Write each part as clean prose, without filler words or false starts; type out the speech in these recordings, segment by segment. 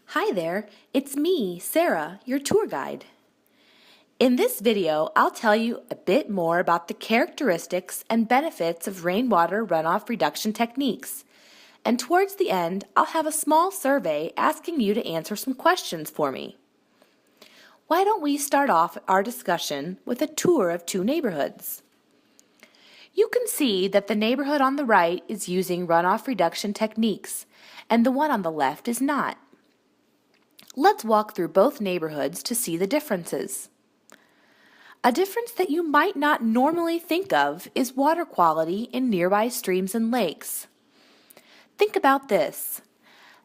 Hi there, it's me, Sarah, your tour guide. In this video, I'll tell you a bit more about the characteristics and benefits of rainwater runoff reduction techniques. And towards the end, I'll have a small survey asking you to answer some questions for me. Why don't we start off our discussion with a tour of two neighborhoods? You can see that the neighborhood on the right is using runoff reduction techniques, and the one on the left is not. Let's walk through both neighborhoods to see the differences. A difference that you might not normally think of is water quality in nearby streams and lakes. Think about this.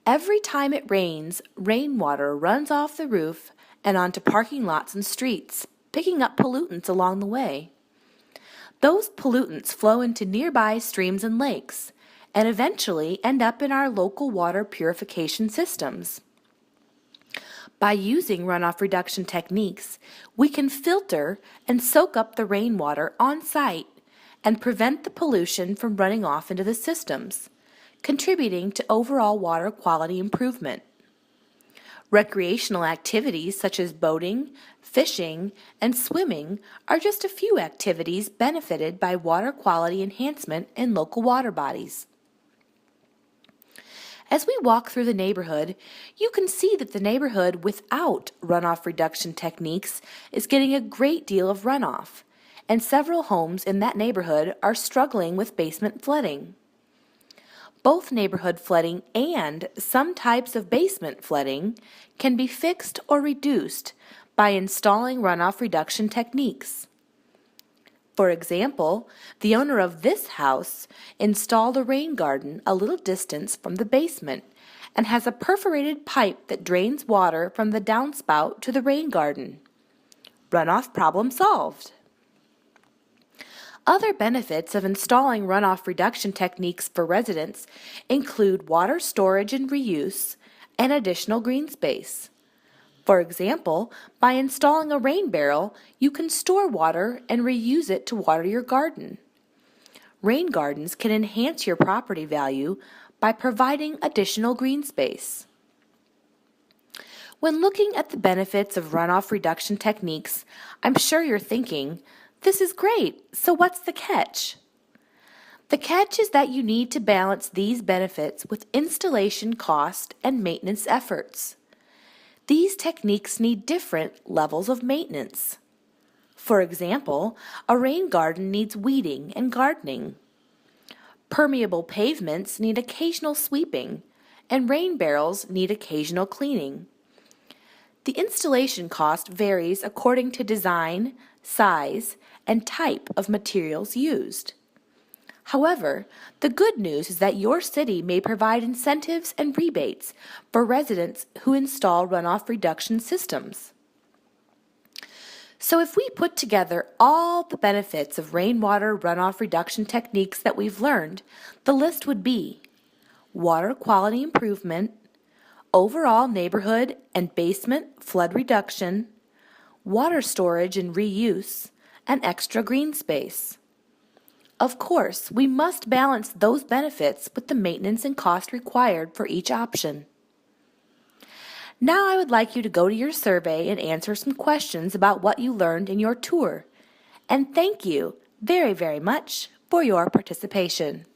Every time it rains, rainwater runs off the roof and onto parking lots and streets, picking up pollutants along the way. Those pollutants flow into nearby streams and lakes and eventually end up in our local water purification systems. By using runoff reduction techniques, we can filter and soak up the rainwater on site and prevent the pollution from running off into the systems, contributing to overall water quality improvement. Recreational activities such as boating, fishing, and swimming are just a few activities benefited by water quality enhancement in local water bodies. As we walk through the neighborhood, you can see that the neighborhood without runoff reduction techniques is getting a great deal of runoff, and several homes in that neighborhood are struggling with basement flooding. Both neighborhood flooding and some types of basement flooding can be fixed or reduced by installing runoff reduction techniques. For example, the owner of this house installed a rain garden a little distance from the basement and has a perforated pipe that drains water from the downspout to the rain garden. Runoff problem solved. Other benefits of installing runoff reduction techniques for residents include water storage and reuse and additional green space. For example, by installing a rain barrel, you can store water and reuse it to water your garden. Rain gardens can enhance your property value by providing additional green space. When looking at the benefits of runoff reduction techniques, I'm sure you're thinking, this is great, so what's the catch? The catch is that you need to balance these benefits with installation cost and maintenance efforts. These techniques need different levels of maintenance. For example, a rain garden needs weeding and gardening. Permeable pavements need occasional sweeping, and rain barrels need occasional cleaning. The installation cost varies according to design, size, and type of materials used. However, the good news is that your city may provide incentives and rebates for residents who install runoff reduction systems. So if we put together all the benefits of rainwater runoff reduction techniques that we've learned, the list would be water quality improvement, overall neighborhood and basement flood reduction, water storage and reuse, and extra green space. Of course, we must balance those benefits with the maintenance and cost required for each option. Now I would like you to go to your survey and answer some questions about what you learned in your tour. And thank you very, very much for your participation.